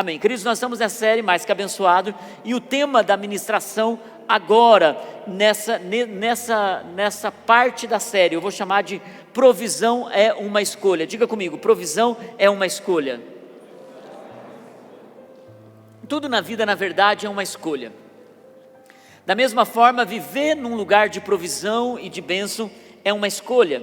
Amém. Queridos, nós estamos nessa série Mais Que Abençoado, e o tema da ministração agora, nessa parte da série, eu vou chamar de provisão é uma escolha. Diga comigo, provisão é uma escolha. Tudo na vida, na verdade, é uma escolha. Da mesma forma, viver num lugar de provisão e de bênção é uma escolha.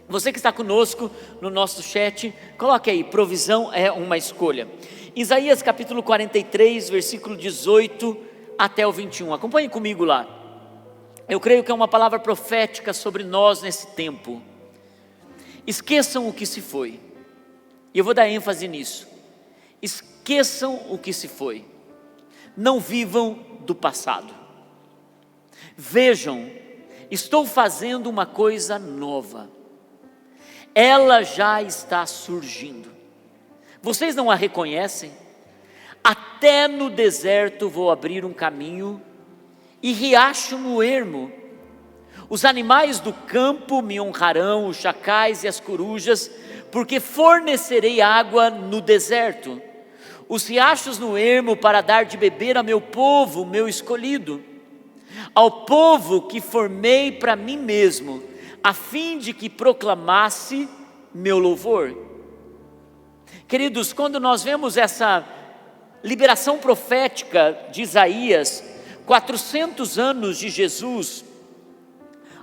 Você que está conosco no nosso chat, coloque aí, provisão é uma escolha. Isaías capítulo 43, versículo 18 até o 21, acompanhe comigo lá. Eu creio que é uma palavra profética sobre nós nesse tempo. Esqueçam o que se foi, e eu vou dar ênfase nisso. Esqueçam o que se foi, não vivam do passado. Vejam, estou fazendo uma coisa nova, ela já está surgindo. Vocês não a reconhecem? Até no deserto vou abrir um caminho e riacho no ermo. Os animais do campo me honrarão, os chacais e as corujas, porque fornecerei água no deserto, os riachos no ermo para dar de beber a meu povo, meu escolhido, ao povo que formei para mim mesmo, a fim de que proclamasse meu louvor. Queridos, quando nós vemos essa liberação profética de Isaías, 400 anos de Jesus,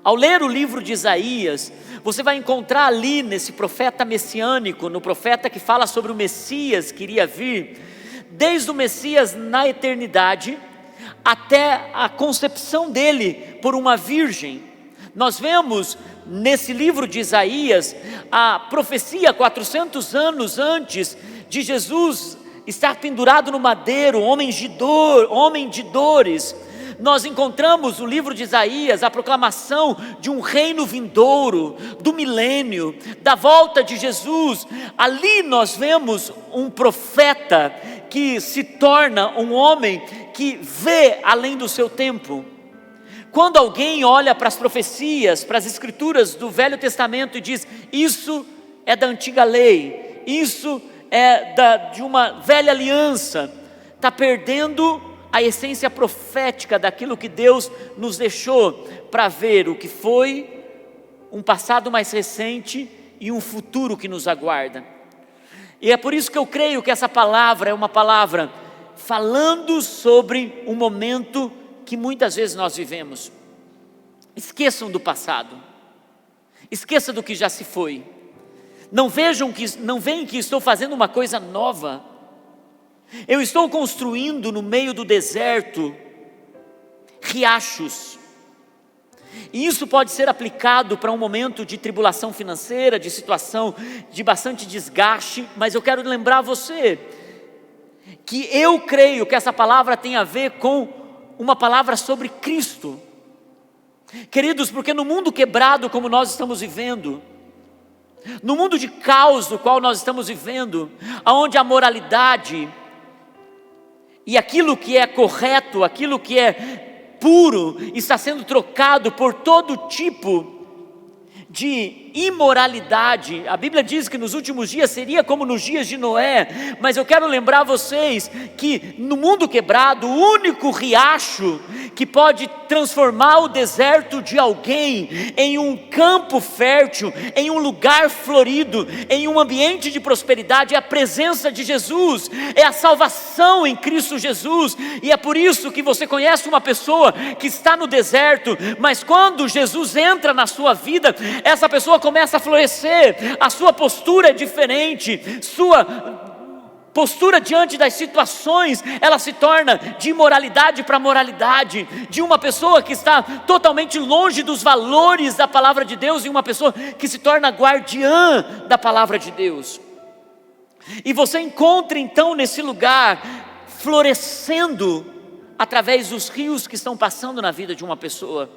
ao ler o livro de Isaías, você vai encontrar ali nesse profeta messiânico, no profeta que fala sobre o Messias que iria vir, desde o Messias na eternidade, até a concepção dele por uma virgem. Nós vemos nesse livro de Isaías a profecia 400 anos antes de Jesus estar pendurado no madeiro, homem de dores. Nós encontramos no livro de Isaías a proclamação de um reino vindouro, do milênio, da volta de Jesus. Ali nós vemos um profeta que se torna um homem que vê além do seu tempo. Quando alguém olha para as profecias, para as escrituras do Velho Testamento e diz, isso é da antiga lei, isso é de uma velha aliança, está perdendo a essência profética daquilo que Deus nos deixou para ver o que foi, um passado mais recente e um futuro que nos aguarda. E é por isso que eu creio que essa palavra é uma palavra falando sobre um momento que muitas vezes nós vivemos. Esqueçam do passado, esqueça do que já se foi, não veem que estou fazendo uma coisa nova. Eu estou construindo no meio do deserto riachos, e isso pode ser aplicado para um momento de tribulação financeira, de situação de bastante desgaste, mas eu quero lembrar você que eu creio que essa palavra tem a ver com uma palavra sobre Cristo. Queridos, porque no mundo quebrado como nós estamos vivendo, no mundo de caos no qual nós estamos vivendo, onde a moralidade e aquilo que é correto, aquilo que é puro, está sendo trocado por todo tipo de imoralidade. A Bíblia diz que nos últimos dias seria como nos dias de Noé, mas eu quero lembrar vocês que no mundo quebrado, o único riacho que pode transformar o deserto de alguém em um campo fértil, em um lugar florido, em um ambiente de prosperidade, é a presença de Jesus, é a salvação em Cristo Jesus. E é por isso que você conhece uma pessoa que está no deserto, mas quando Jesus entra na sua vida, essa pessoa começa a florescer, a sua postura é diferente, sua postura diante das situações, ela se torna de imoralidade para moralidade, de uma pessoa que está totalmente longe dos valores da palavra de Deus, e uma pessoa que se torna guardiã da palavra de Deus. E você encontra então nesse lugar, florescendo, através dos rios que estão passando na vida de uma pessoa.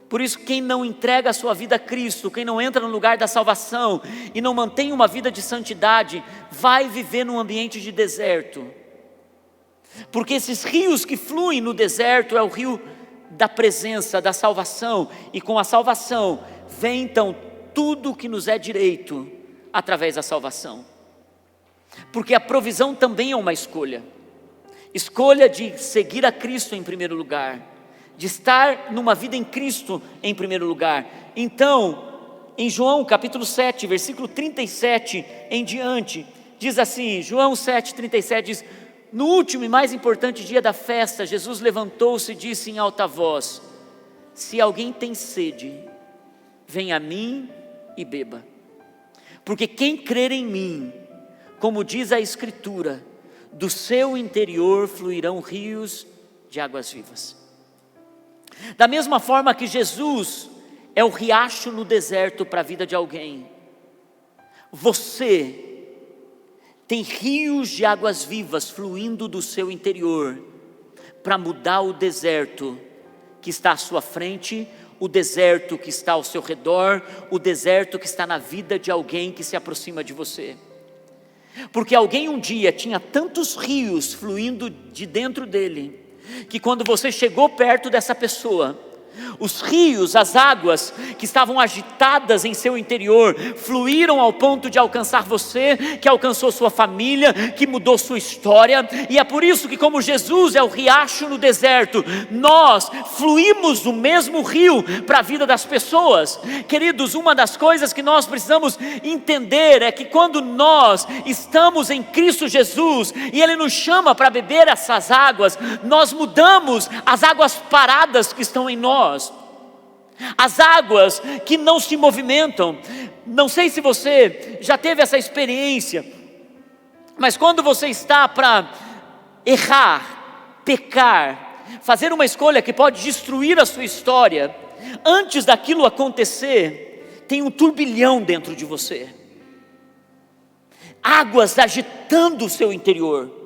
Por isso, quem não entrega a sua vida a Cristo, quem não entra no lugar da salvação e não mantém uma vida de santidade, vai viver num ambiente de deserto. Porque esses rios que fluem no deserto é o rio da presença, da salvação, e com a salvação vem então tudo que nos é direito através da salvação. porque a provisão também é uma escolha. Escolha de seguir a Cristo em primeiro lugar, de estar numa vida em Cristo em primeiro lugar. Então, em João capítulo 7, versículo 37 em diante, diz assim, João 7, 37 diz: no último e mais importante dia da festa, Jesus levantou-se e disse em alta voz: se alguém tem sede, venha a mim e beba. Porque quem crer em mim, como diz a Escritura, do seu interior fluirão rios de águas vivas. Da mesma forma que Jesus é o riacho no deserto para a vida de alguém, você tem rios de águas vivas fluindo do seu interior para mudar o deserto que está à sua frente, o deserto que está ao seu redor, o deserto que está na vida de alguém que se aproxima de você. Porque alguém um dia tinha tantos rios fluindo de dentro dele, que quando você chegou perto dessa pessoa, os rios, as águas que estavam agitadas em seu interior, fluíram ao ponto de alcançar você, que alcançou sua família, que mudou sua história. E é por isso que, como Jesus é o riacho no deserto, nós fluímos o mesmo rio para a vida das pessoas. Queridos, uma das coisas que nós precisamos entender é que quando nós estamos em Cristo Jesus, e Ele nos chama para beber essas águas, nós mudamos as águas paradas que estão em nós, as águas que não se movimentam. Não sei se você já teve essa experiência, mas quando você está para errar, pecar, fazer uma escolha que pode destruir a sua história, antes daquilo acontecer, tem um turbilhão dentro de você, águas agitando o seu interior,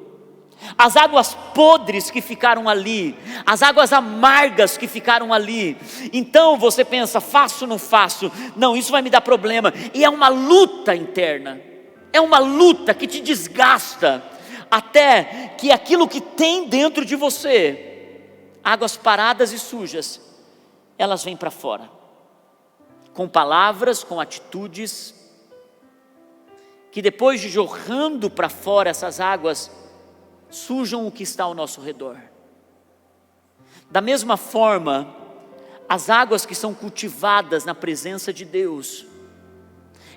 as águas podres que ficaram ali, as águas amargas que ficaram ali. Então você pensa, faço ou não faço? Não, isso vai me dar problema. E é uma luta interna, é uma luta que te desgasta, até que aquilo que tem dentro de você, águas paradas e sujas, elas vêm para fora, com palavras, com atitudes, que depois de jorrando para fora essas águas, sujam o que está ao nosso redor. Da mesma forma, as águas que são cultivadas na presença de Deus,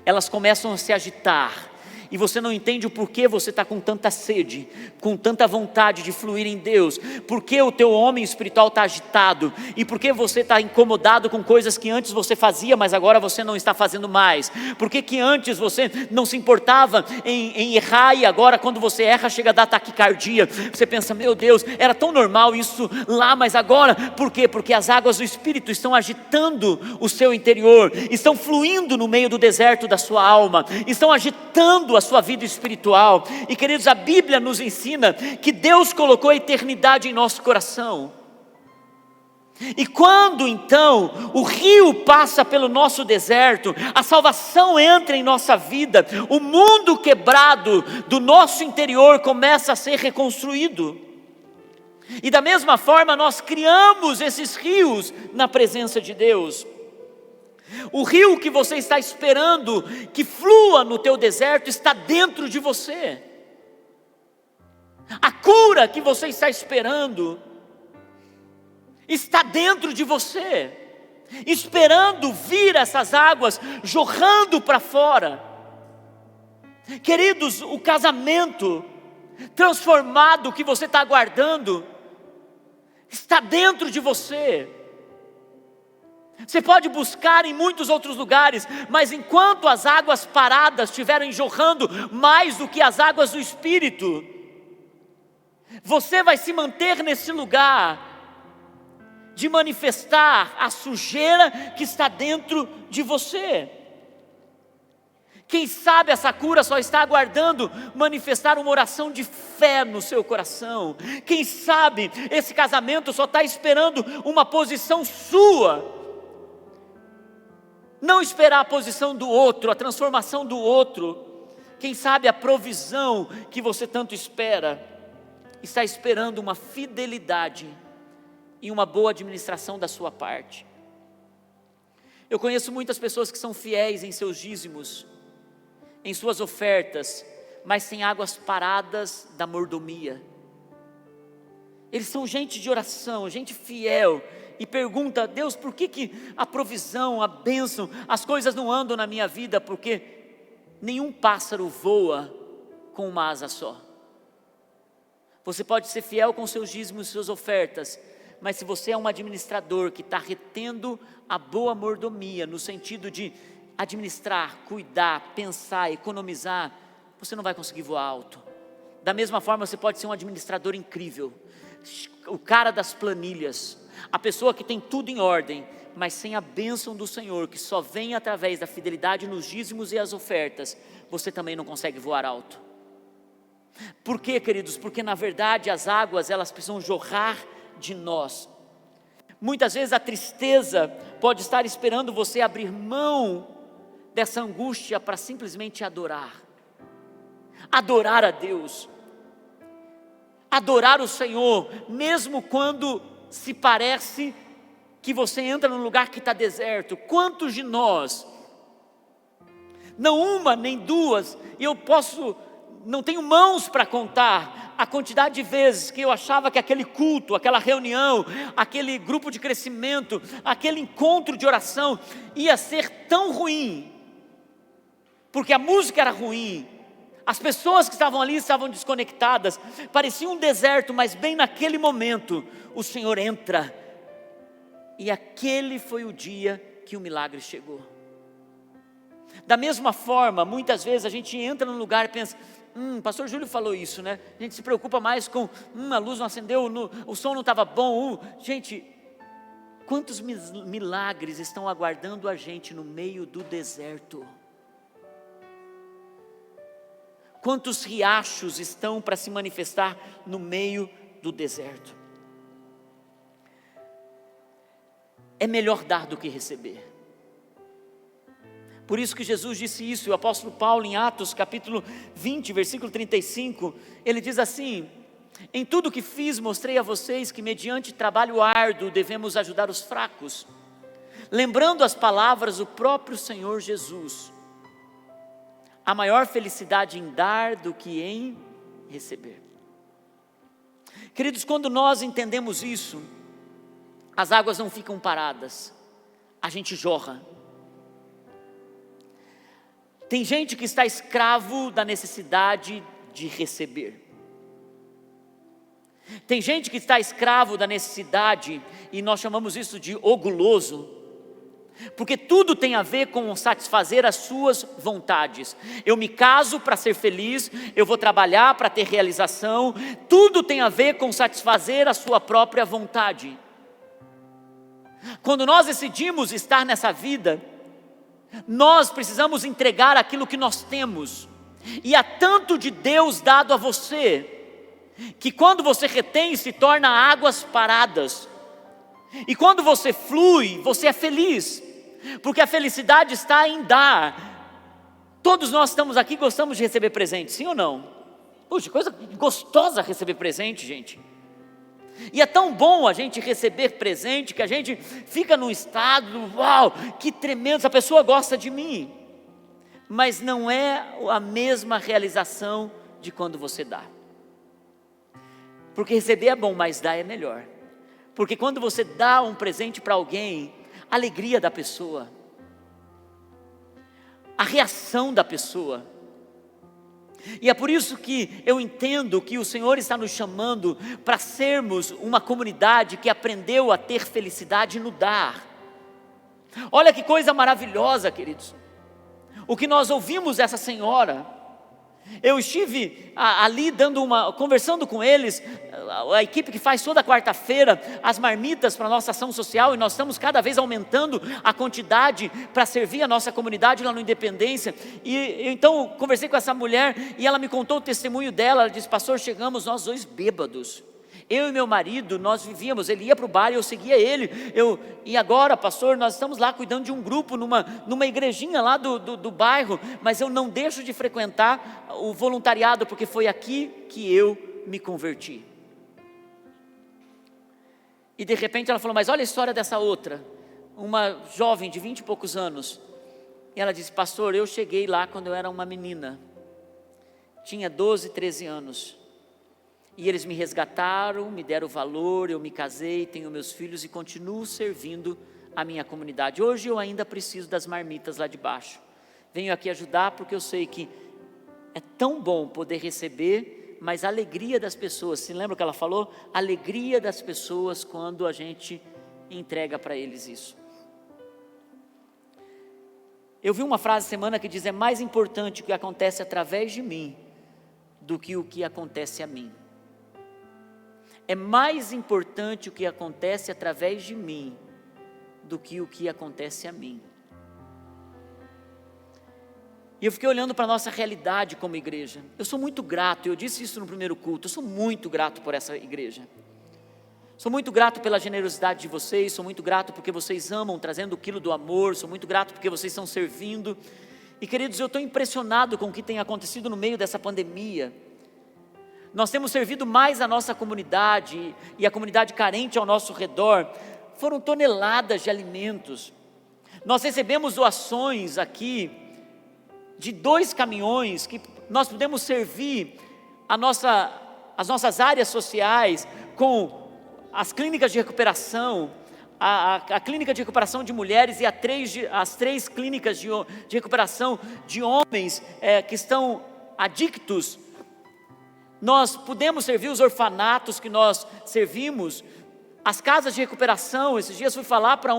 elas começam a se agitar, e você não entende o porquê você está com tanta sede, com tanta vontade de fluir em Deus, porque o teu homem espiritual está agitado, e porque você está incomodado com coisas que antes você fazia, mas agora você não está fazendo mais, porque que antes você não se importava em errar, e agora quando você erra chega a dar taquicardia, você pensa, meu Deus, era tão normal isso lá, mas agora, por quê? Porque as águas do Espírito estão agitando o seu interior, estão fluindo no meio do deserto da sua alma, estão agitando a sua vida espiritual. E queridos, a Bíblia nos ensina que Deus colocou a eternidade em nosso coração, e quando então o rio passa pelo nosso deserto, a salvação entra em nossa vida, o mundo quebrado do nosso interior começa a ser reconstruído. E da mesma forma nós criamos esses rios na presença de Deus. O rio que você está esperando que flua no teu deserto está dentro de você. A cura que você está esperando está dentro de você, esperando vir essas águas jorrando para fora. Queridos, o casamento transformado que você está aguardando está dentro de você. Você pode buscar em muitos outros lugares, mas enquanto as águas paradas estiverem jorrando mais do que as águas do Espírito, você vai se manter nesse lugar de manifestar a sujeira que está dentro de você. Quem sabe essa cura só está aguardando manifestar uma oração de fé no seu coração. Quem sabe esse casamento só está esperando uma posição sua, não esperar a posição do outro, a transformação do outro. Quem sabe a provisão que você tanto espera, está esperando uma fidelidade e uma boa administração da sua parte. Eu conheço muitas pessoas que são fiéis em seus dízimos, em suas ofertas, mas sem águas paradas da mordomia. Eles são gente de oração, gente fiel, e pergunta: Deus, por que a provisão, a bênção, as coisas não andam na minha vida? Porque nenhum pássaro voa com uma asa só. Você pode ser fiel com seus dízimos e suas ofertas, mas se você é um administrador que está retendo a boa mordomia, no sentido de administrar, cuidar, pensar, economizar, você não vai conseguir voar alto. Da mesma forma, você pode ser um administrador incrível, o cara das planilhas, a pessoa que tem tudo em ordem, mas sem a bênção do Senhor, que só vem através da fidelidade nos dízimos e as ofertas, você também não consegue voar alto. Por quê, queridos? Porque na verdade as águas, elas precisam jorrar de nós. Muitas vezes a tristeza pode estar esperando você abrir mão dessa angústia para simplesmente adorar a Deus, adorar o Senhor, mesmo quando se parece que você entra num lugar que está deserto. Quantos de nós, não uma nem duas, e não tenho mãos para contar a quantidade de vezes que eu achava que aquele culto, aquela reunião, aquele grupo de crescimento, aquele encontro de oração ia ser tão ruim, porque a música era ruim, as pessoas que estavam ali estavam desconectadas, parecia um deserto, mas bem naquele momento o Senhor entra, e aquele foi o dia que o milagre chegou. Da mesma forma, muitas vezes a gente entra num lugar e pensa: pastor Júlio falou isso, né? A gente se preocupa mais com, a luz não acendeu, o som não estava bom. Gente, quantos milagres estão aguardando a gente no meio do deserto? Quantos riachos estão para se manifestar no meio do deserto? É melhor dar do que receber. Por isso que Jesus disse isso, e o apóstolo Paulo em Atos capítulo 20, versículo 35, ele diz assim: em tudo que fiz mostrei a vocês que mediante trabalho árduo devemos ajudar os fracos, lembrando as palavras do próprio Senhor Jesus: há maior felicidade em dar do que em receber. Queridos, quando nós entendemos isso, as águas não ficam paradas, a gente jorra. Tem gente que está escravo da necessidade de receber. Tem gente que está escravo da necessidade, e nós chamamos isso de o guloso, porque tudo tem a ver com satisfazer as suas vontades. Eu me caso para ser feliz, eu vou trabalhar para ter realização, tudo tem a ver com satisfazer a sua própria vontade. Quando nós decidimos estar nessa vida, nós precisamos entregar aquilo que nós temos, e há tanto de Deus dado a você, que quando você retém se torna águas paradas, e quando você flui, você é feliz, porque a felicidade está em dar. Todos nós estamos aqui, gostamos de receber presente, sim ou não? Puxa, coisa gostosa receber presente, gente. E é tão bom a gente receber presente, que a gente fica num estado: uau, que tremendo, essa pessoa gosta de mim. Mas não é a mesma realização de quando você dá. Porque receber é bom, mas dar é melhor. Porque quando você dá um presente para alguém, a alegria da pessoa, a reação da pessoa. E é por isso que eu entendo que o Senhor está nos chamando para sermos uma comunidade que aprendeu a ter felicidade no dar. Olha que coisa maravilhosa, queridos, o que nós ouvimos dessa senhora. Eu estive ali conversando com eles, a equipe que faz toda quarta-feira as marmitas para a nossa ação social, e nós estamos cada vez aumentando a quantidade para servir a nossa comunidade lá no Independência. E então conversei com essa mulher, e ela me contou o testemunho dela. Ela disse: pastor, chegamos nós dois bêbados, eu e meu marido, nós vivíamos, ele ia para o bar e eu seguia ele, e agora, pastor, nós estamos lá cuidando de um grupo numa igrejinha lá do bairro, mas eu não deixo de frequentar o voluntariado, porque foi aqui que eu me converti. E de repente ela falou: mas olha a história dessa outra, uma jovem de 20 e poucos anos, e ela disse: pastor, eu cheguei lá quando eu era uma menina, tinha 12, 13 anos. E eles me resgataram, me deram valor, eu me casei, tenho meus filhos e continuo servindo a minha comunidade. Hoje eu ainda preciso das marmitas lá de baixo. Venho aqui ajudar porque eu sei que é tão bom poder receber, mas a alegria das pessoas, se lembra o que ela falou? A alegria das pessoas quando a gente entrega para eles isso. Eu vi uma frase essa semana que diz: é mais importante o que acontece através de mim do que o que acontece a mim. É mais importante o que acontece através de mim do que o que acontece a mim. E eu fiquei olhando para a nossa realidade como igreja. Eu sou muito grato, eu disse isso no primeiro culto, eu sou muito grato por essa igreja. Sou muito grato pela generosidade de vocês, sou muito grato porque vocês amam, trazendo o quilo do amor, sou muito grato porque vocês estão servindo. E queridos, eu estou impressionado com o que tem acontecido no meio dessa pandemia. Nós temos servido mais a nossa comunidade e a comunidade carente ao nosso redor. Foram toneladas de alimentos. Nós recebemos doações aqui de 2 caminhões que nós podemos servir as nossas áreas sociais com as clínicas de recuperação, a clínica de recuperação de mulheres e as 3 clínicas de recuperação de homens que estão adictos. Nós podemos servir os orfanatos que nós servimos, as casas de recuperação. Esses dias fui falar para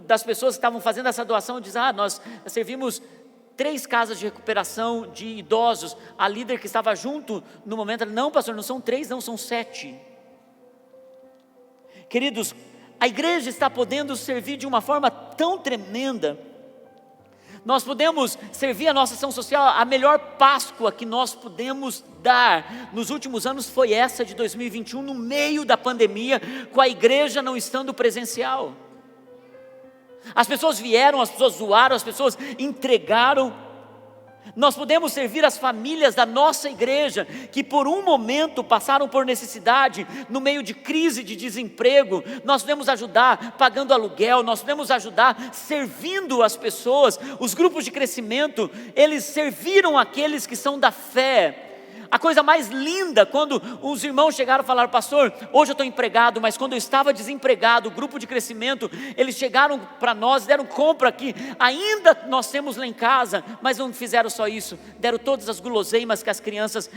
das pessoas que estavam fazendo essa doação, diz: nós servimos 3 casas de recuperação de idosos. A líder que estava junto no momento, ela: não, pastor, não são 3, não, são 7. Queridos, a igreja está podendo servir de uma forma tão tremenda. Nós podemos servir a nossa ação social. A melhor Páscoa que nós pudemos dar nos últimos anos foi essa de 2021, no meio da pandemia, com a igreja não estando presencial. As pessoas vieram, as pessoas doaram, as pessoas entregaram. Nós podemos servir as famílias da nossa igreja, que por um momento passaram por necessidade, no meio de crise de desemprego. Nós podemos ajudar pagando aluguel, nós podemos ajudar servindo as pessoas. Os grupos de crescimento, eles serviram aqueles que são da fé. A coisa mais linda, quando os irmãos chegaram e falaram: pastor, hoje eu estou empregado, mas quando eu estava desempregado, o grupo de crescimento, eles chegaram para nós, deram compra aqui, ainda nós temos lá em casa, mas não fizeram só isso, deram todas as guloseimas que as crianças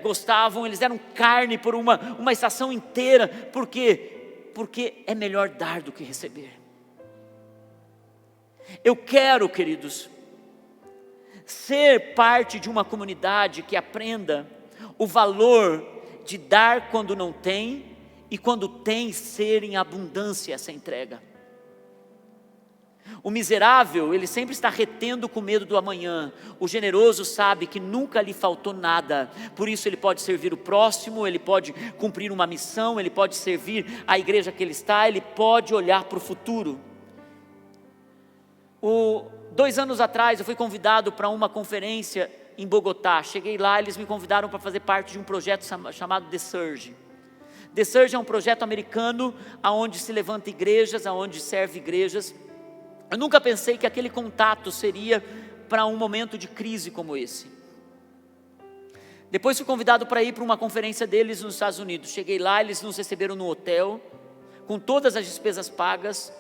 gostavam, eles deram carne por uma estação inteira. Por quê? Porque é melhor dar do que receber. Eu quero, queridos, ser parte de uma comunidade que aprenda o valor de dar quando não tem, e quando tem, ser em abundância essa entrega. O miserável, ele sempre está retendo com medo do amanhã. O generoso sabe que nunca lhe faltou nada, por isso ele pode servir o próximo, ele pode cumprir uma missão, ele pode servir a igreja que ele está, ele pode olhar para o futuro. 2 anos atrás eu fui convidado para uma conferência em Bogotá. Cheguei lá, eles me convidaram para fazer parte de um projeto chamado The Surge. The Surge é um projeto americano, onde se levanta igrejas, onde serve igrejas. Eu nunca pensei que aquele contato seria para um momento de crise como esse. Depois fui convidado para ir para uma conferência deles nos Estados Unidos. Cheguei lá, eles nos receberam no hotel, com todas as despesas pagas.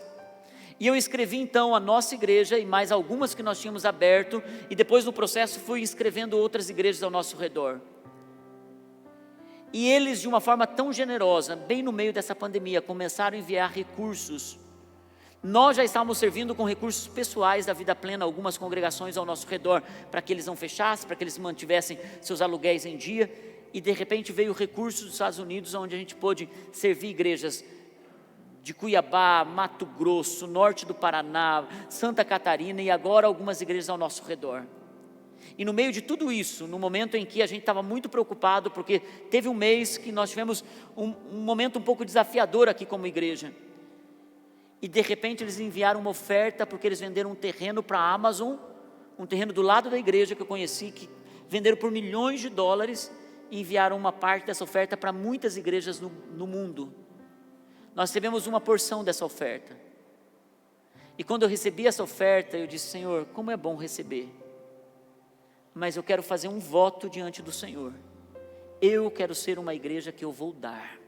E eu inscrevi então a nossa igreja e mais algumas que nós tínhamos aberto, e depois no processo fui inscrevendo outras igrejas ao nosso redor. E eles, de uma forma tão generosa, bem no meio dessa pandemia, começaram a enviar recursos. Nós já estávamos servindo com recursos pessoais da Vida Plena, algumas congregações ao nosso redor, para que eles não fechassem, para que eles mantivessem seus aluguéis em dia, e de repente veio recursos dos Estados Unidos, onde a gente pôde servir igrejas de Cuiabá, Mato Grosso, norte do Paraná, Santa Catarina, e agora algumas igrejas ao nosso redor. E no meio de tudo isso, no momento em que a gente estava muito preocupado, porque teve um mês que nós tivemos um momento um pouco desafiador aqui como igreja, e de repente eles enviaram uma oferta, porque eles venderam um terreno para a Amazon, um terreno do lado da igreja que eu conheci, que venderam por milhões de dólares, e enviaram uma parte dessa oferta para muitas igrejas no mundo. Nós recebemos uma porção dessa oferta. E quando eu recebi essa oferta, eu disse: Senhor, como é bom receber. mas eu quero fazer um voto diante do Senhor. Eu quero ser uma igreja que eu vou dar.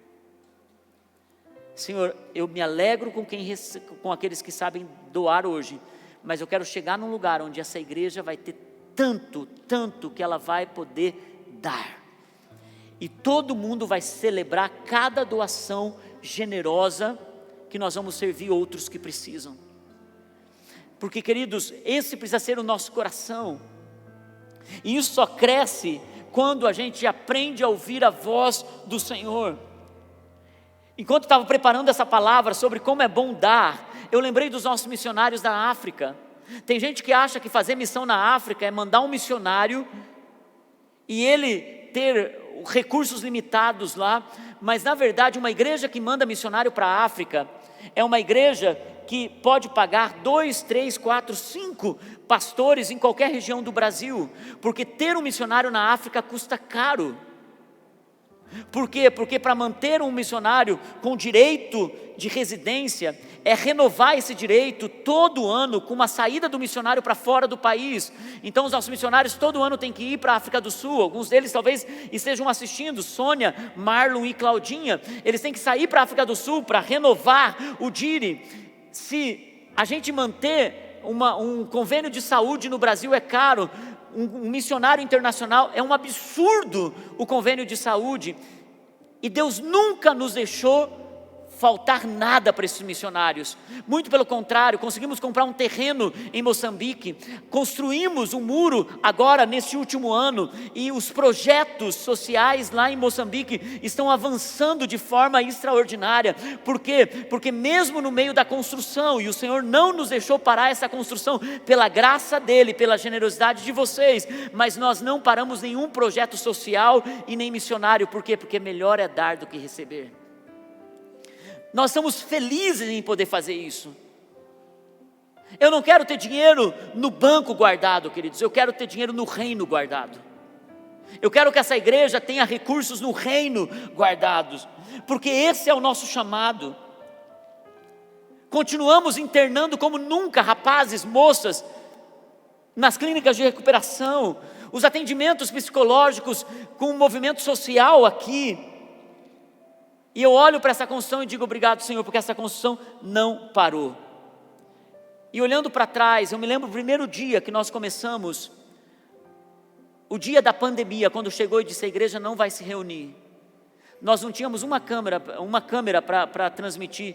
Senhor, eu me alegro com aqueles que sabem doar hoje, mas eu quero chegar num lugar onde essa igreja vai ter tanto que ela vai poder dar. E todo mundo vai celebrar cada doação generosa que nós vamos servir outros que precisam. Porque, queridos, esse precisa ser o nosso coração. E isso só cresce quando a gente aprende a ouvir a voz do Senhor. Enquanto estava preparando essa palavra sobre como é bom dar, eu lembrei dos nossos missionários da África. Tem gente que acha que fazer missão na África é mandar um missionário e ele ter recursos limitados lá, mas na verdade uma igreja que manda missionário para a África é uma igreja que pode pagar 2, 3, 4, 5 pastores em qualquer região do Brasil, porque ter um missionário na África custa caro. Por quê? Porque para manter um missionário com direito de residência, é renovar esse direito todo ano com uma saída do missionário para fora do país. Então os nossos missionários todo ano têm que ir para a África do Sul. Alguns deles talvez estejam assistindo, Sônia, Marlon e Claudinha. Eles têm que sair para a África do Sul para renovar o DIRI. Se a gente manter um convênio de saúde no Brasil é caro, um missionário internacional é um absurdo o convênio de saúde, e Deus nunca nos deixou faltar nada para esses missionários, muito pelo contrário, conseguimos comprar um terreno em Moçambique, construímos um muro agora neste último ano, e os projetos sociais lá em Moçambique estão avançando de forma extraordinária. Por quê? Porque mesmo no meio da construção, e o Senhor não nos deixou parar essa construção, pela graça dEle, pela generosidade de vocês, mas nós não paramos nenhum projeto social e nem missionário. Por quê? Porque melhor é dar do que receber. Nós estamos felizes em poder fazer isso. Eu não quero ter dinheiro no banco guardado, queridos, eu quero ter dinheiro no reino guardado. Eu quero que essa igreja tenha recursos no reino guardados, porque esse é o nosso chamado. Continuamos internando como nunca rapazes, moças, nas clínicas de recuperação, os atendimentos psicológicos com o movimento social aqui. E eu olho para essa construção e digo obrigado, Senhor, porque essa construção não parou. E olhando para trás, eu me lembro do primeiro dia que nós começamos, o dia da pandemia, quando chegou e disse: a igreja não vai se reunir. Nós não tínhamos uma câmera para transmitir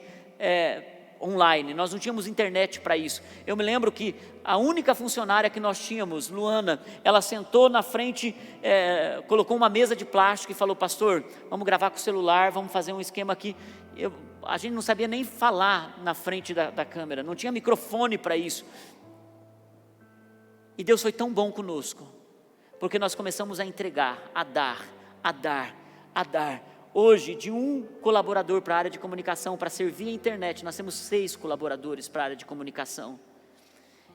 online, nós não tínhamos internet para isso. Eu me lembro que a única funcionária que nós tínhamos, Luana, ela sentou na frente, colocou uma mesa de plástico e falou: pastor, vamos gravar com o celular, vamos fazer um esquema aqui. A gente não sabia nem falar na frente da câmera, não tinha microfone para isso. E Deus foi tão bom conosco, porque nós começamos a entregar, a dar. Hoje, de um colaborador para a área de comunicação, para servir a internet, nós temos 6 colaboradores para a área de comunicação.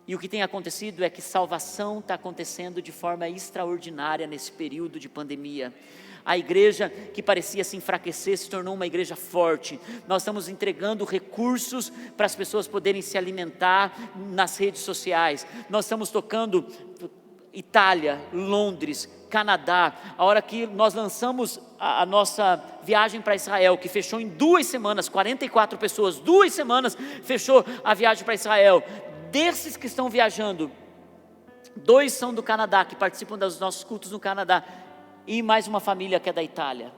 E o que tem acontecido é que salvação está acontecendo de forma extraordinária nesse período de pandemia. A igreja que parecia se enfraquecer se tornou uma igreja forte. Nós estamos entregando recursos para as pessoas poderem se alimentar nas redes sociais. Nós estamos tocando Itália, Londres, Canadá. A hora que nós lançamos a nossa viagem para Israel, que fechou em 2 semanas, 44 pessoas, 2 semanas fechou a viagem para Israel. Desses que estão viajando, 2 são do Canadá, que participam dos nossos cultos no Canadá, e mais uma família que é da Itália.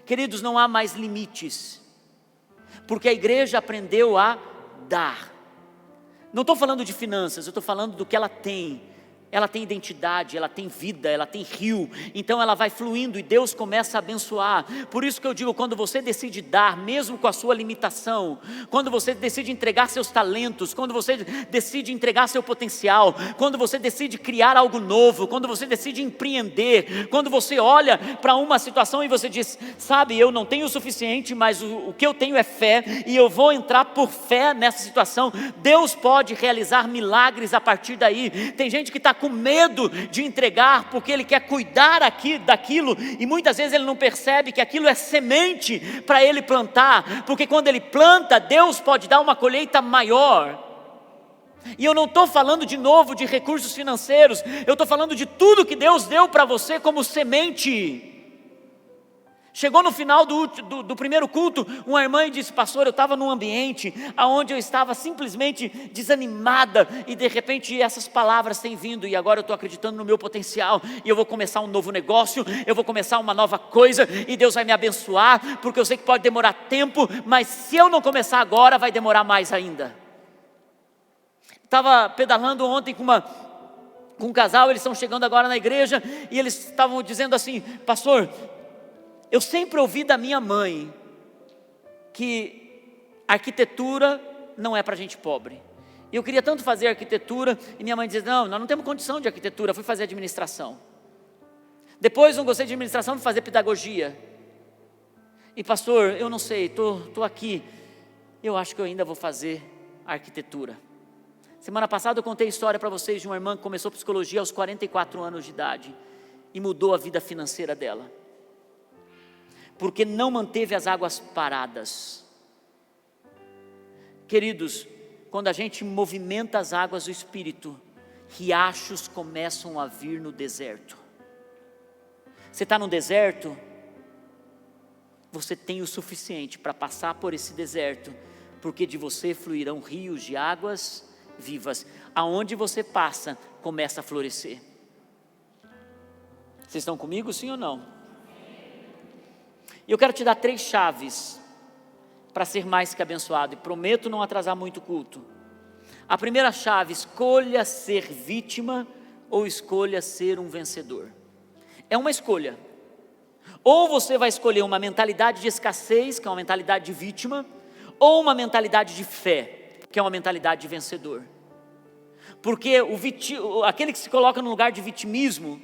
Queridos, não há mais limites, porque a igreja aprendeu a dar. Não estou falando de finanças, eu estou falando do que ela tem. Ela tem identidade, ela tem vida, ela tem rio, então ela vai fluindo e Deus começa a abençoar. Por isso que eu digo, quando você decide dar, mesmo com a sua limitação, quando você decide entregar seus talentos, quando você decide entregar seu potencial, quando você decide criar algo novo, quando você decide empreender, quando você olha para uma situação e você diz: sabe, eu não tenho o suficiente, mas o que eu tenho é fé, e eu vou entrar por fé nessa situação. Deus pode realizar milagres a partir daí. Tem gente que está com medo de entregar, porque ele quer cuidar aqui daquilo, e muitas vezes ele não percebe que aquilo é semente para ele plantar, porque quando ele planta, Deus pode dar uma colheita maior. E eu não estou falando de novo de recursos financeiros, eu estou falando de tudo que Deus deu para você como semente. Chegou no final do primeiro culto, uma irmã disse: pastor, eu estava num ambiente onde eu estava simplesmente desanimada, e de repente essas palavras têm vindo, e agora eu estou acreditando no meu potencial, e eu vou começar um novo negócio, eu vou começar uma nova coisa, e Deus vai me abençoar, porque eu sei que pode demorar tempo, mas se eu não começar agora, vai demorar mais ainda. Estava pedalando ontem com um casal, eles estão chegando agora na igreja, e eles estavam dizendo assim: pastor, eu sempre ouvi da minha mãe que arquitetura não é para gente pobre. E eu queria tanto fazer arquitetura, e minha mãe dizia: não, nós não temos condição de arquitetura, fui fazer administração. Depois não gostei de administração, fui fazer pedagogia. E pastor, eu não sei, estou aqui, eu acho que eu ainda vou fazer arquitetura. Semana passada eu contei a história para vocês de uma irmã que começou psicologia aos 44 anos de idade, e mudou a vida financeira dela, porque não manteve as águas paradas. Queridos, quando a gente movimenta as águas do Espírito, riachos começam a vir no deserto. Você está no deserto, você tem o suficiente para passar por esse deserto, porque de você fluirão rios de águas vivas. Aonde você passa, começa a florescer. Vocês estão comigo, sim ou não? E eu quero te dar 3 chaves para ser mais que abençoado, e prometo não atrasar muito o culto. A primeira chave: escolha ser vítima ou escolha ser um vencedor. É uma escolha. Ou você vai escolher uma mentalidade de escassez, que é uma mentalidade de vítima, ou uma mentalidade de fé, que é uma mentalidade de vencedor. Porque aquele que se coloca no lugar de vitimismo,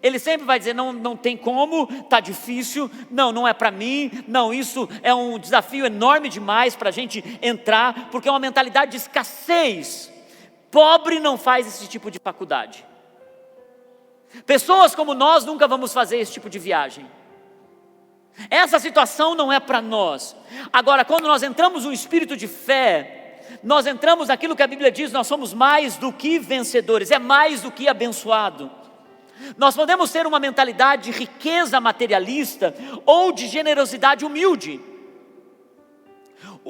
ele sempre vai dizer: não tem como, está difícil, não é para mim, não, isso é um desafio enorme demais para a gente entrar, porque é uma mentalidade de escassez. Pobre não faz esse tipo de faculdade. Pessoas como nós nunca vamos fazer esse tipo de viagem. Essa situação não é para nós. Agora, quando nós entramos no espírito de fé, nós entramos naquilo que a Bíblia diz: nós somos mais do que vencedores, é mais do que abençoado. Nós podemos ter uma mentalidade de riqueza materialista ou de generosidade humilde.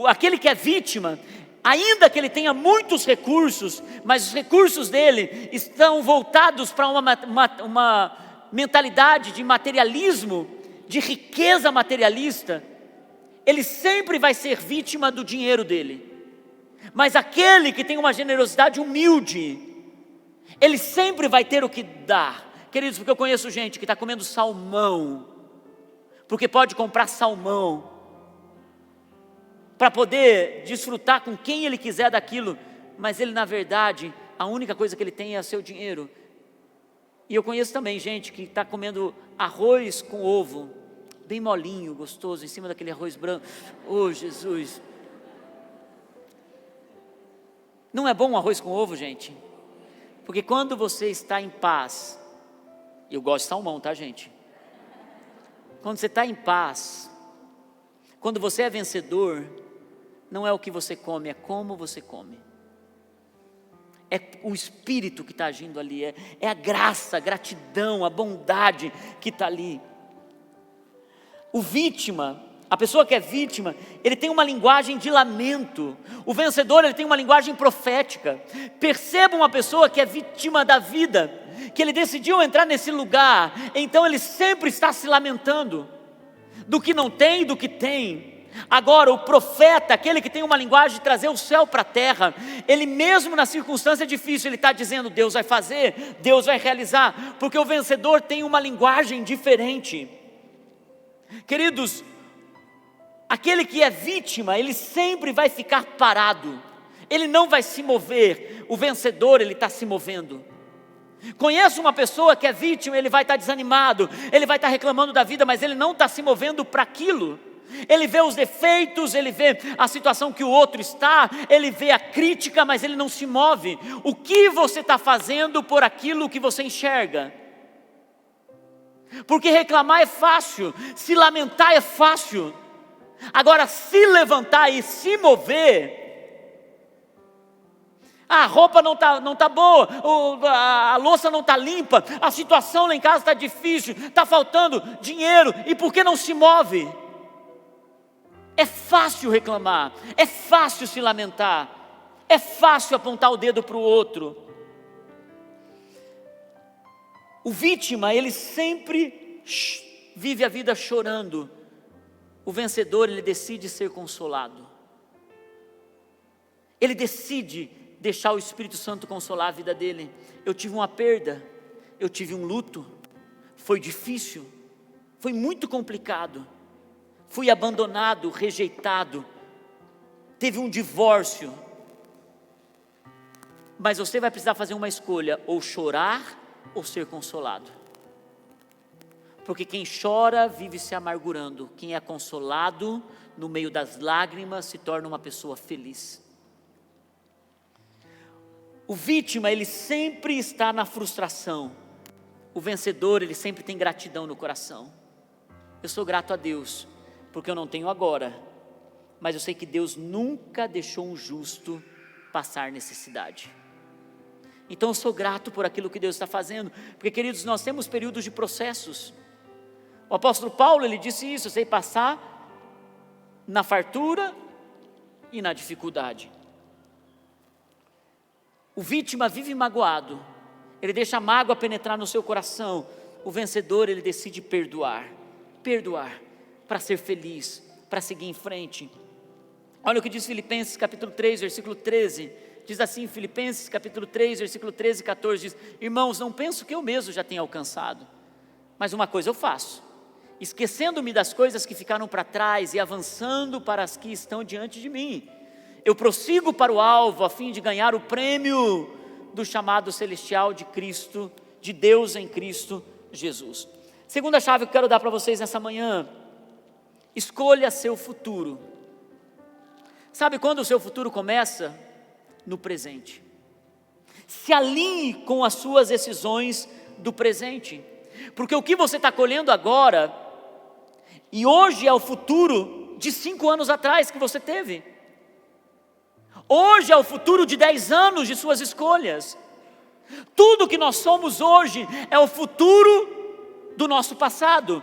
Aquele que é vítima, ainda que ele tenha muitos recursos, mas os recursos dele estão voltados para uma mentalidade de materialismo, de riqueza materialista, ele sempre vai ser vítima do dinheiro dele. Mas aquele que tem uma generosidade humilde, ele sempre vai ter o que dar. Queridos, porque eu conheço gente que está comendo salmão, porque pode comprar salmão, para poder desfrutar com quem ele quiser daquilo, mas ele, na verdade, a única coisa que ele tem é seu dinheiro. E eu conheço também gente que está comendo arroz com ovo, bem molinho, gostoso, em cima daquele arroz branco. Oh, Jesus! Não é bom um arroz com ovo, gente? Porque quando você está em paz, eu gosto de salmão, tá, gente? Quando você está em paz, quando você é vencedor, não é o que você come, é como você come. É o Espírito que está agindo ali, é a graça, a gratidão, a bondade que está ali. O vítima, a pessoa que é vítima, ele tem uma linguagem de lamento. O vencedor, ele tem uma linguagem profética. Perceba uma pessoa que é vítima da vida, que ele decidiu entrar nesse lugar, então ele sempre está se lamentando do que não tem e do que tem. Agora o profeta, aquele que tem uma linguagem de trazer o céu para a terra, ele mesmo na circunstância difícil, ele está dizendo: Deus vai fazer, Deus vai realizar, porque o vencedor tem uma linguagem diferente. Queridos, aquele que é vítima, ele sempre vai ficar parado, ele não vai se mover. O vencedor, ele está se movendo. Conheço uma pessoa que é vítima, ele vai estar desanimado, ele vai estar reclamando da vida, mas ele não está se movendo para aquilo. Ele vê os defeitos, ele vê a situação que o outro está, ele vê a crítica, mas ele não se move. O que você está fazendo por aquilo que você enxerga? Porque reclamar é fácil, se lamentar é fácil. Agora, se levantar e se mover, A roupa não tá boa, a louça não está limpa, a situação lá em casa está difícil, está faltando dinheiro, e por que não se move? É fácil reclamar, é fácil se lamentar, é fácil apontar o dedo para o outro. O vítima, ele sempre vive a vida chorando. O vencedor, ele decide ser consolado. Ele decide deixar o Espírito Santo consolar a vida dele. Eu tive uma perda, eu tive um luto, foi difícil, foi muito complicado, fui abandonado, rejeitado, teve um divórcio, mas você vai precisar fazer uma escolha, ou chorar ou ser consolado, porque quem chora vive se amargurando, quem é consolado no meio das lágrimas se torna uma pessoa feliz. O vítima, ele sempre está na frustração. O vencedor, ele sempre tem gratidão no coração. Eu sou grato a Deus, porque eu não tenho agora, mas eu sei que Deus nunca deixou um justo passar necessidade. Então eu sou grato por aquilo que Deus está fazendo, porque, queridos, nós temos períodos de processos. O apóstolo Paulo, ele disse isso: eu sei passar na fartura e na dificuldade. O vítima vive magoado, ele deixa a mágoa penetrar no seu coração. O vencedor, ele decide perdoar, para ser feliz, para seguir em frente. Olha o que diz Filipenses capítulo 3, versículo 13, diz assim, Filipenses capítulo 3, versículo 13 e 14, diz: irmãos, não penso que eu mesmo já tenha alcançado, mas uma coisa eu faço, esquecendo-me das coisas que ficaram para trás e avançando para as que estão diante de mim, eu prossigo para o alvo, a fim de ganhar o prêmio do chamado celestial de Cristo, de Deus em Cristo Jesus. Segunda chave que eu quero dar para vocês nessa manhã: escolha seu futuro. Sabe quando o seu futuro começa? No presente. Se alinhe com as suas decisões do presente, porque o que você está colhendo agora, e hoje é o futuro de 5 anos atrás que você teve. Hoje é o futuro de 10 anos de suas escolhas. Tudo que nós somos hoje é o futuro do nosso passado.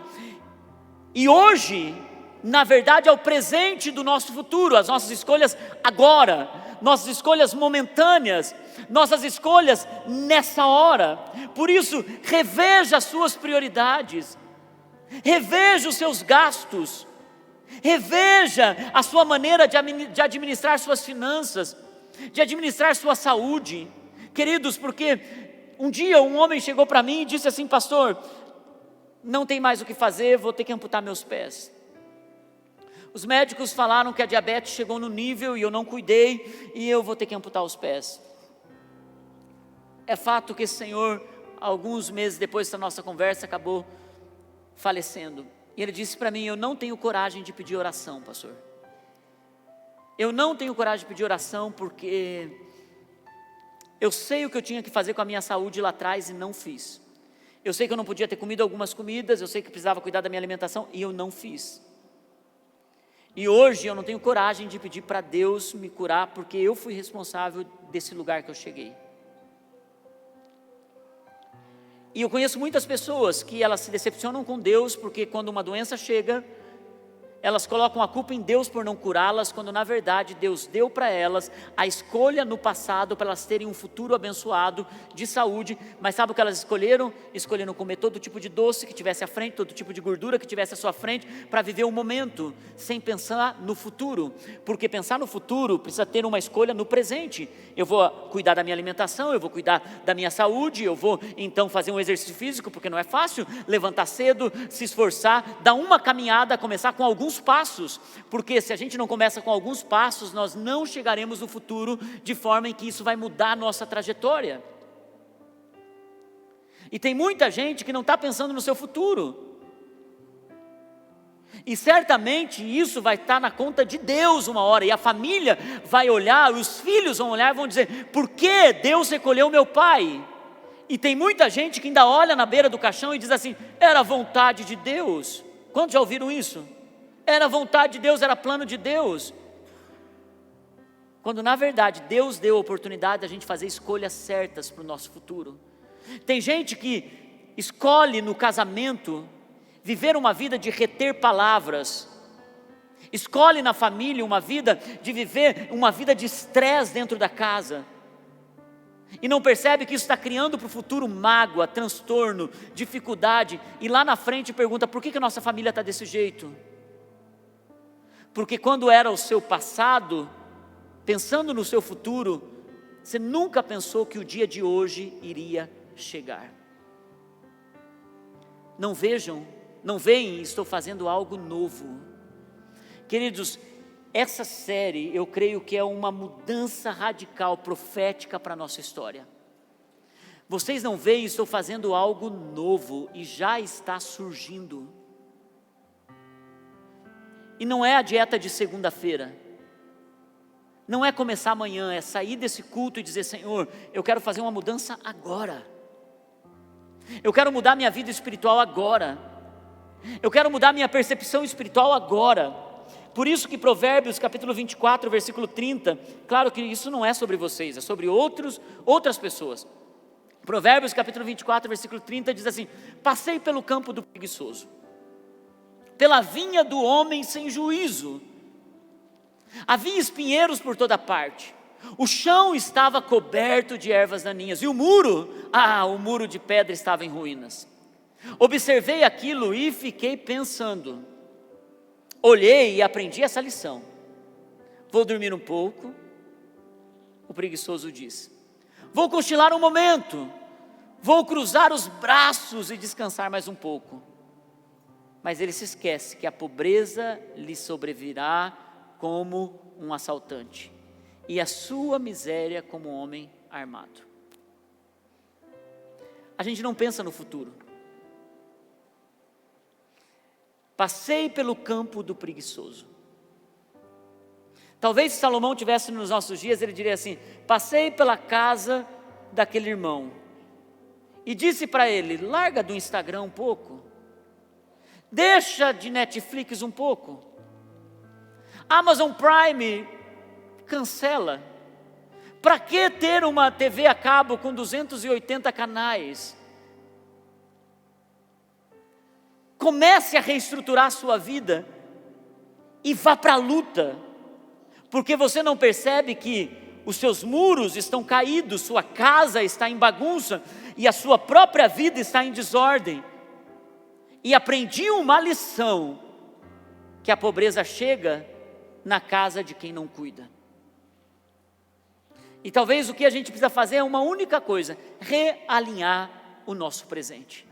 E hoje, na verdade, é o presente do nosso futuro. As nossas escolhas agora, nossas escolhas momentâneas, nossas escolhas nessa hora. Por isso, reveja as suas prioridades, reveja os seus gastos, reveja a sua maneira de administrar suas finanças, de administrar sua saúde. Queridos, porque um dia um homem chegou para mim e disse assim: pastor, não tem mais o que fazer, vou ter que amputar meus pés. Os médicos falaram que a diabetes chegou no nível e eu não cuidei, e eu vou ter que amputar os pés. É fato que esse senhor, alguns meses depois dessa nossa conversa, acabou falecendo. E ele disse para mim: eu não tenho coragem de pedir oração, pastor. Eu não tenho coragem de pedir oração porque eu sei o que eu tinha que fazer com a minha saúde lá atrás e não fiz. Eu sei que eu não podia ter comido algumas comidas, eu sei que precisava cuidar da minha alimentação e eu não fiz. E hoje eu não tenho coragem de pedir para Deus me curar, porque eu fui responsável desse lugar que eu cheguei. E eu conheço muitas pessoas que elas se decepcionam com Deus, porque quando uma doença chega, elas colocam a culpa em Deus por não curá-las, quando na verdade Deus deu para elas a escolha no passado para elas terem um futuro abençoado de saúde. Mas sabe o que elas escolheram? Escolheram comer todo tipo de doce que tivesse à frente, todo tipo de gordura que tivesse à sua frente, para viver o momento, sem pensar no futuro. Porque pensar no futuro precisa ter uma escolha no presente. Eu vou cuidar da minha alimentação, eu vou cuidar da minha saúde, eu vou então fazer um exercício físico, porque não é fácil levantar cedo, se esforçar, dar uma caminhada, começar com alguns passos, porque se a gente não começa com alguns passos, nós não chegaremos no futuro de forma em que isso vai mudar a nossa trajetória. E tem muita gente que não está pensando no seu futuro, e certamente isso vai estar na conta de Deus uma hora, e a família vai olhar, os filhos vão olhar e vão dizer: por que Deus recolheu meu pai? E tem muita gente que ainda olha na beira do caixão e diz assim: era vontade de Deus. Quantos já ouviram isso? Era vontade de Deus, era plano de Deus. quando na verdade Deus deu a oportunidade de a gente fazer escolhas certas para o nosso futuro. Tem gente que escolhe no casamento viver uma vida de reter palavras, escolhe na família uma vida de viver uma vida de estresse dentro da casa, e não percebe que isso está criando para o futuro mágoa, transtorno, dificuldade, e lá na frente pergunta: por que a nossa família está desse jeito? Porque quando era o seu passado, pensando no seu futuro, você nunca pensou que o dia de hoje iria chegar. Não veem, estou fazendo algo novo. Queridos, essa série eu creio que é uma mudança radical, profética para a nossa história. Vocês não veem, estou fazendo algo novo e já está surgindo. E não é a dieta de segunda-feira, não é começar amanhã, é sair desse culto e dizer: Senhor, eu quero fazer uma mudança agora, eu quero mudar minha vida espiritual agora, eu quero mudar minha percepção espiritual agora. Por isso que Provérbios capítulo 24, versículo 30, claro que isso não é sobre vocês, é sobre outras pessoas. Provérbios capítulo 24, versículo 30 diz assim: passei pelo campo do preguiçoso, pela vinha do homem sem juízo, havia espinheiros por toda parte, o chão estava coberto de ervas daninhas, e o muro de pedra estava em ruínas. Observei aquilo e fiquei pensando, olhei e aprendi essa lição. Vou dormir um pouco, o preguiçoso diz. Vou cochilar um momento, vou cruzar os braços e descansar mais um pouco. Mas ele se esquece que a pobreza lhe sobrevirá como um assaltante, e a sua miséria como um homem armado. A gente não pensa no futuro. Passei pelo campo do preguiçoso. Talvez se Salomão tivesse nos nossos dias, ele diria assim: passei pela casa daquele irmão e disse para ele: larga do Instagram um pouco, deixa de Netflix um pouco, Amazon Prime cancela. Para que ter uma TV a cabo com 280 canais? Comece a reestruturar a sua vida e vá para a luta, porque você não percebe que os seus muros estão caídos, sua casa está em bagunça e a sua própria vida está em desordem. E aprendi uma lição, que a pobreza chega na casa de quem não cuida. E talvez o que a gente precisa fazer é uma única coisa: realinhar o nosso presente.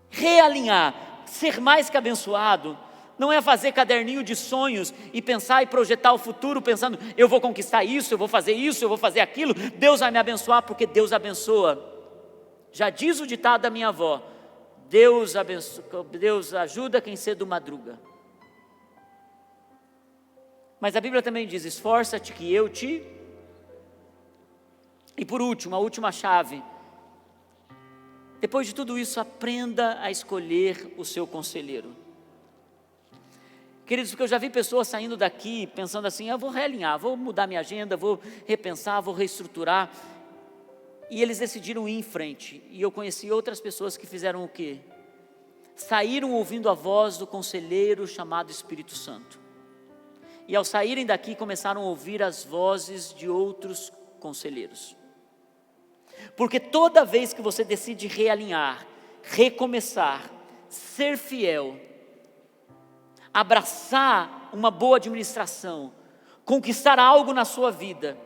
Realinhar, ser mais que abençoado, não é fazer caderninho de sonhos e pensar e projetar o futuro pensando: eu vou conquistar isso, eu vou fazer aquilo, Deus vai me abençoar, porque Deus abençoa. Já diz o ditado da minha avó: Deus ajuda quem cedo madruga. Mas a Bíblia também diz: esforça-te que eu te... E por último, a última chave: depois de tudo isso, aprenda a escolher o seu conselheiro. Queridos, porque eu já vi pessoas saindo daqui pensando assim: eu vou realinhar, vou mudar minha agenda, vou repensar, vou reestruturar. E eles decidiram ir em frente. E eu conheci outras pessoas que fizeram o quê? Saíram ouvindo a voz do conselheiro chamado Espírito Santo. E ao saírem daqui, começaram a ouvir as vozes de outros conselheiros. Porque toda vez que você decide realinhar, recomeçar, ser fiel, abraçar uma boa administração, conquistar algo na sua vida,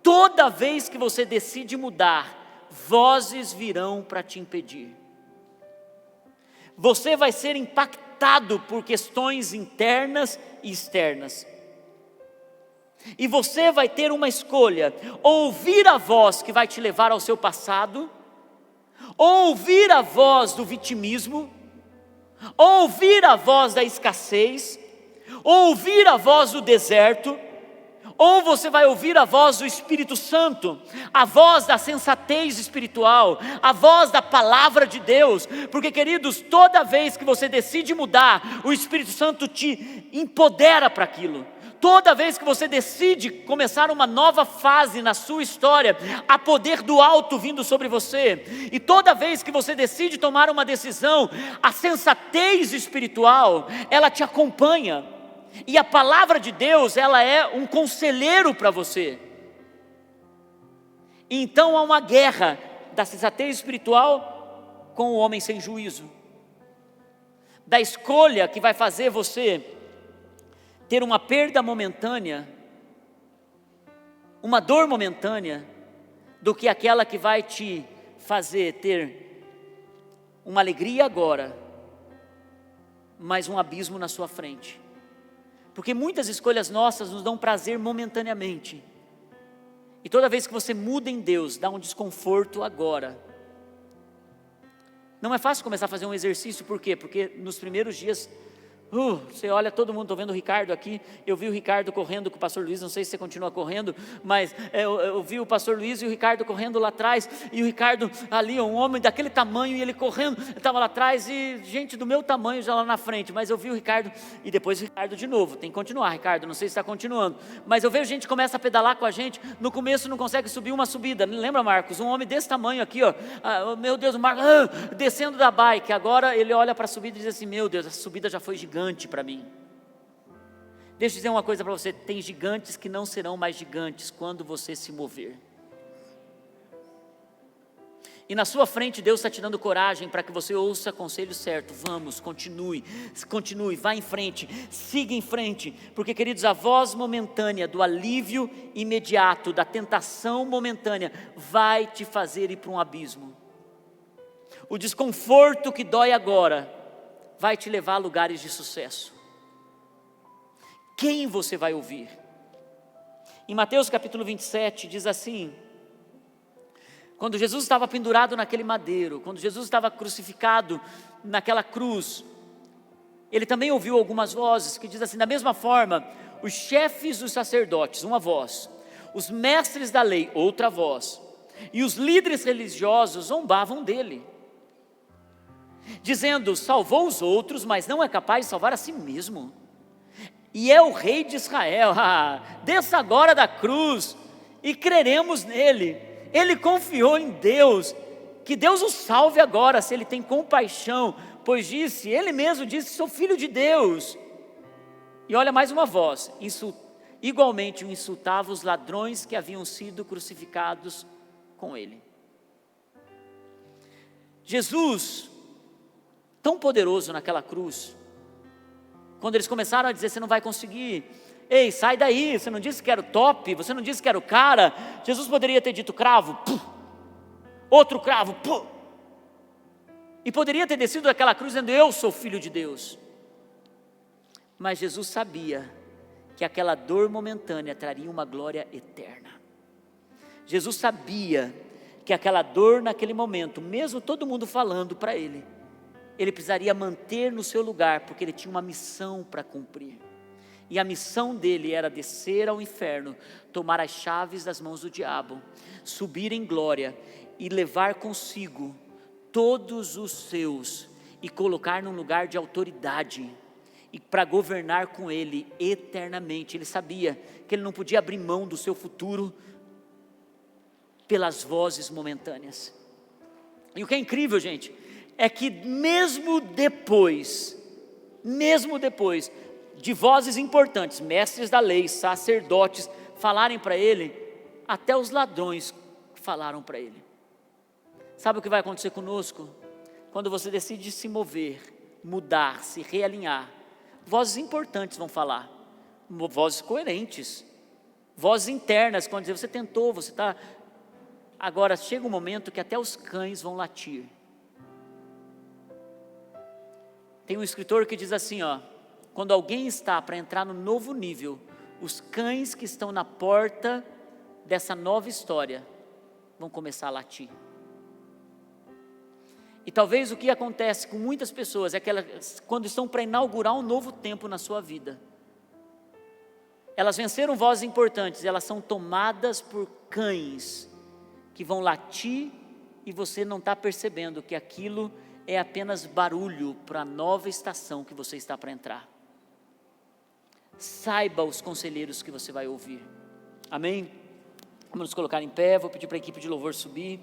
toda vez que você decide mudar, vozes virão para te impedir. Você vai ser impactado por questões internas e externas. E você vai ter uma escolha: ouvir a voz que vai te levar ao seu passado, ou ouvir a voz do vitimismo, ou ouvir a voz da escassez, ou ouvir a voz do deserto, ou você vai ouvir a voz do Espírito Santo, a voz da sensatez espiritual, a voz da palavra de Deus. Porque, queridos, toda vez que você decide mudar, o Espírito Santo te empodera para aquilo. Toda vez que você decide começar uma nova fase na sua história, há poder do alto vindo sobre você. E toda vez que você decide tomar uma decisão, a sensatez espiritual, ela te acompanha. E a palavra de Deus, ela é um conselheiro para você. E então há uma guerra da sensatez espiritual com o homem sem juízo. Da escolha que vai fazer você ter uma perda momentânea, uma dor momentânea, do que aquela que vai te fazer ter uma alegria agora, mas um abismo na sua frente. Porque muitas escolhas nossas nos dão prazer momentaneamente, e toda vez que você muda em Deus, dá um desconforto agora. Não é fácil começar a fazer um exercício, por quê? Porque nos primeiros dias, você olha todo mundo, estou vendo o Ricardo aqui, eu vi o Ricardo correndo com o pastor Luiz, não sei se você continua correndo, mas eu vi o pastor Luiz e o Ricardo correndo lá atrás, e o Ricardo ali, um homem daquele tamanho, e ele correndo, estava lá atrás, e gente do meu tamanho já lá na frente, mas eu vi o Ricardo, e depois o Ricardo de novo, tem que continuar, Ricardo, não sei se está continuando, mas eu vejo gente que começa a pedalar com a gente, no começo não consegue subir uma subida, lembra, Marcos, um homem desse tamanho aqui, meu Deus, o Marcos, descendo da bike, agora ele olha para a subida e diz assim, meu Deus, essa subida já foi gigante para mim. Deixa eu dizer uma coisa para você, tem gigantes que não serão mais gigantes quando você se mover. E na sua frente Deus está te dando coragem para que você ouça conselho certo. Vamos, continue, vá em frente, siga em frente, porque queridos, a voz momentânea do alívio imediato, da tentação momentânea, vai te fazer ir para um abismo. O desconforto que dói agora vai te levar a lugares de sucesso. Quem você vai ouvir? Em Mateus capítulo 27 diz assim: quando Jesus estava pendurado naquele madeiro, quando Jesus estava crucificado naquela cruz, ele também ouviu algumas vozes que diz assim, da mesma forma, os chefes dos sacerdotes, uma voz, os mestres da lei, outra voz, e os líderes religiosos zombavam dele, dizendo, salvou os outros, mas não é capaz de salvar a si mesmo, e é o rei de Israel, desça agora da cruz, e creremos nele. Ele confiou em Deus, que Deus o salve agora, se ele tem compaixão, pois ele mesmo disse, sou filho de Deus. E olha mais uma voz, igualmente insultava os ladrões que haviam sido crucificados com ele. Jesus, tão poderoso naquela cruz, quando eles começaram a dizer, você não vai conseguir, ei, sai daí, você não disse que era o top, você não disse que era o cara, Jesus poderia ter dito cravo, puh, outro cravo, puh, e poderia ter descido daquela cruz dizendo, eu sou filho de Deus, mas Jesus sabia que aquela dor momentânea traria uma glória eterna. Jesus sabia que aquela dor naquele momento, mesmo todo mundo falando para ele precisaria manter no seu lugar, porque ele tinha uma missão para cumprir. E a missão dele era descer ao inferno, tomar as chaves das mãos do diabo, subir em glória e levar consigo todos os seus e colocar num lugar de autoridade e para governar com ele eternamente. Ele sabia que ele não podia abrir mão do seu futuro pelas vozes momentâneas. E o que é incrível, gente, é que mesmo depois de vozes importantes, mestres da lei, sacerdotes, falarem para ele, até os ladrões falaram para ele. Sabe o que vai acontecer conosco? Quando você decide se mover, mudar, se realinhar, vozes importantes vão falar, vozes coerentes, vozes internas, quando dizer, você tentou, você está... Agora chega um momento que até os cães vão latir. Tem um escritor que diz assim, quando alguém está para entrar no novo nível, os cães que estão na porta dessa nova história vão começar a latir. E talvez o que acontece com muitas pessoas é que elas, quando estão para inaugurar um novo tempo na sua vida, elas venceram vozes importantes, elas são tomadas por cães que vão latir e você não está percebendo que aquilo é apenas barulho para a nova estação que você está para entrar. saiba os conselheiros que você vai ouvir. Amém? Vamos nos colocar em pé, vou pedir para a equipe de louvor subir.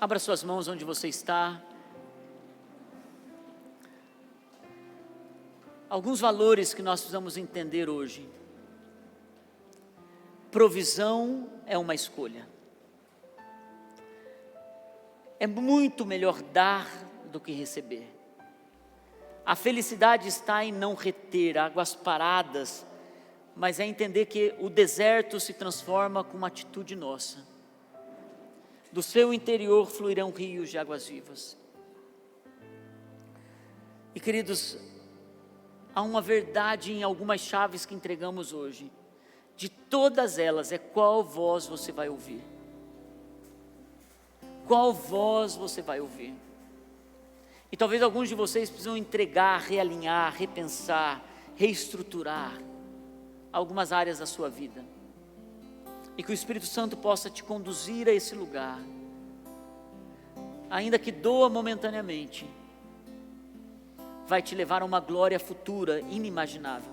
Abra suas mãos onde você está. Alguns valores que nós precisamos entender hoje. Provisão é uma escolha. É muito melhor dar do que receber. A felicidade está em não reter águas paradas, mas é entender que o deserto se transforma com uma atitude nossa. Do seu interior fluirão rios de águas vivas. E queridos, há uma verdade em algumas chaves que entregamos hoje. De todas elas, é qual voz você vai ouvir. Qual voz você vai ouvir? E talvez alguns de vocês precisam entregar, realinhar, repensar, reestruturar algumas áreas da sua vida. E que o Espírito Santo possa te conduzir a esse lugar. Ainda que doa momentaneamente, vai te levar a uma glória futura inimaginável.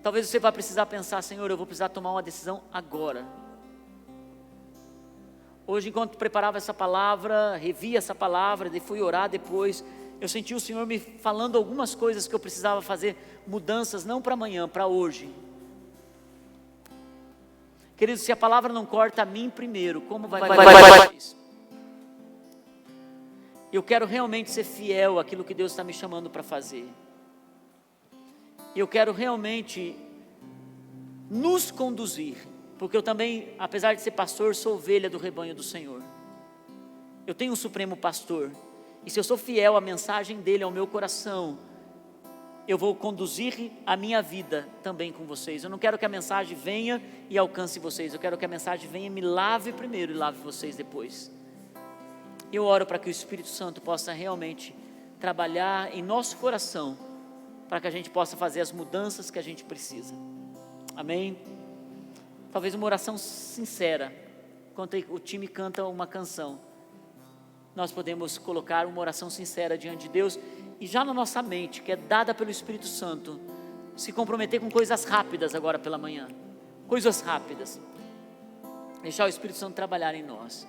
Talvez você vá precisar pensar: Senhor, eu vou precisar tomar uma decisão agora. Hoje, enquanto preparava essa palavra, revi essa palavra, fui orar depois, eu senti o Senhor me falando algumas coisas que eu precisava fazer, mudanças, não para amanhã, para hoje. Queridos, se a palavra não corta a mim primeiro, como vai isso? Eu quero realmente ser fiel àquilo que Deus está me chamando para fazer. Eu quero realmente nos conduzir, porque eu também, apesar de ser pastor, sou ovelha do rebanho do Senhor. Eu tenho um supremo pastor, e se eu sou fiel à mensagem dele ao meu coração, eu vou conduzir a minha vida também com vocês. Eu não quero que a mensagem venha e alcance vocês, eu quero que a mensagem venha e me lave primeiro e lave vocês depois. Eu oro para que o Espírito Santo possa realmente trabalhar em nosso coração, para que a gente possa fazer as mudanças que a gente precisa. Amém? Talvez uma oração sincera, enquanto o time canta uma canção, nós podemos colocar uma oração sincera diante de Deus, e já na nossa mente, que é dada pelo Espírito Santo, se comprometer com coisas rápidas agora pela manhã, coisas rápidas, deixar o Espírito Santo trabalhar em nós.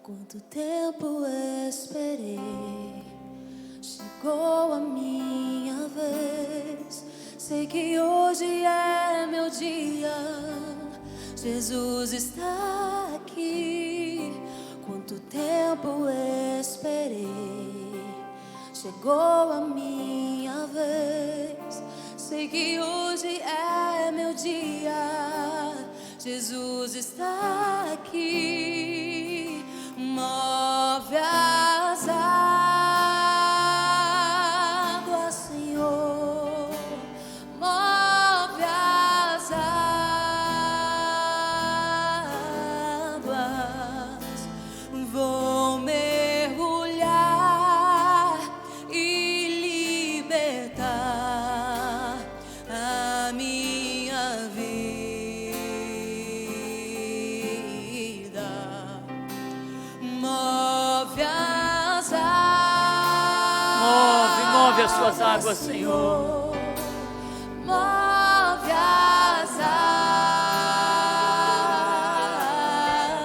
Quanto tempo esperei, chegou a minha vez. Sei que hoje é meu dia, Jesus está aqui. Quanto tempo esperei, chegou a minha vez. Sei que hoje é meu dia, Jesus está aqui. Move as águas, Senhor, move as águas, vou mergulhar e libertar a minha vida. Move as suas águas, Senhor. Move as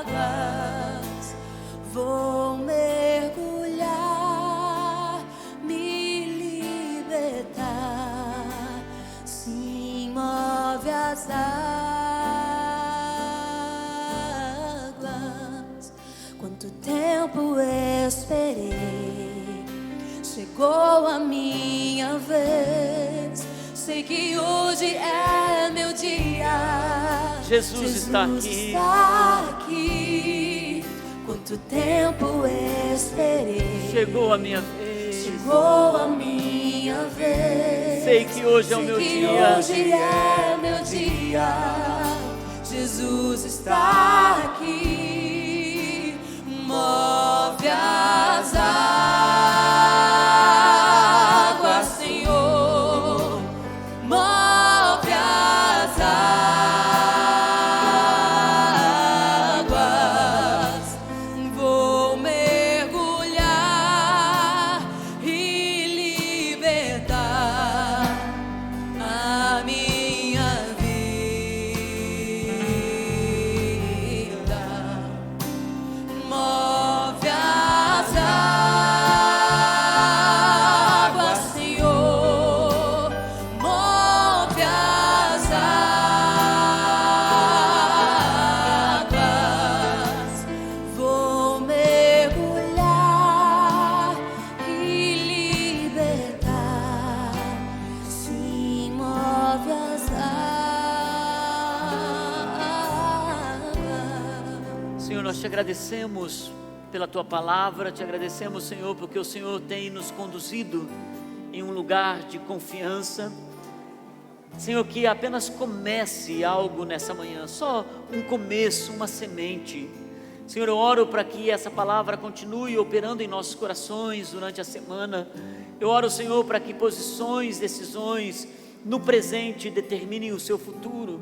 águas, vou mergulhar, me libertar. Sim, move as águas. Quanto tempo esperei, chegou a minha vez. Sei que hoje é meu dia, Jesus está aqui. Quanto tempo esperei, chegou a minha vez. Chegou a minha vez. Sei que hoje é o meu dia. Hoje é meu dia, Jesus está aqui. Move as águas, Senhor, move as Senhor, nós te agradecemos pela tua palavra, te agradecemos, Senhor, porque o Senhor tem nos conduzido em um lugar de confiança. Senhor, que apenas comece algo nessa manhã, só um começo, uma semente. Senhor, eu oro para que essa palavra continue operando em nossos corações durante a semana. Eu oro, Senhor, para que posições, decisões no presente determinem o seu futuro.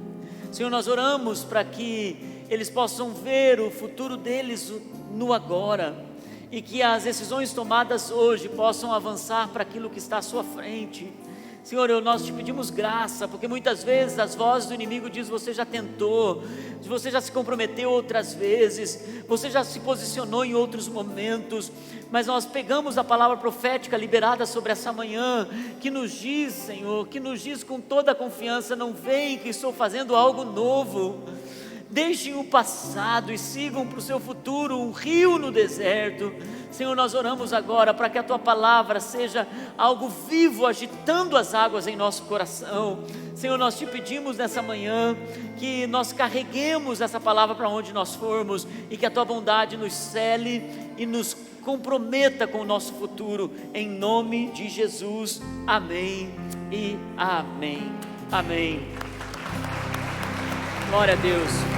Senhor, nós oramos para que eles possam ver o futuro deles no agora, e que as decisões tomadas hoje possam avançar para aquilo que está à sua frente. Senhor, nós te pedimos graça, porque muitas vezes as vozes do inimigo dizem: você já tentou, você já se comprometeu outras vezes, você já se posicionou em outros momentos, mas nós pegamos a palavra profética liberada sobre essa manhã, que nos diz, Senhor, que nos diz com toda a confiança: não vem que estou fazendo algo novo. Deixem o passado e sigam para o seu futuro, um rio no deserto. Senhor, nós oramos agora para que a tua palavra seja algo vivo, agitando as águas em nosso coração. Senhor, nós te pedimos nessa manhã que nós carreguemos essa palavra para onde nós formos, e que a tua bondade nos cele e nos comprometa com o nosso futuro, em nome de Jesus. Amém e amém. Amém. Glória a Deus.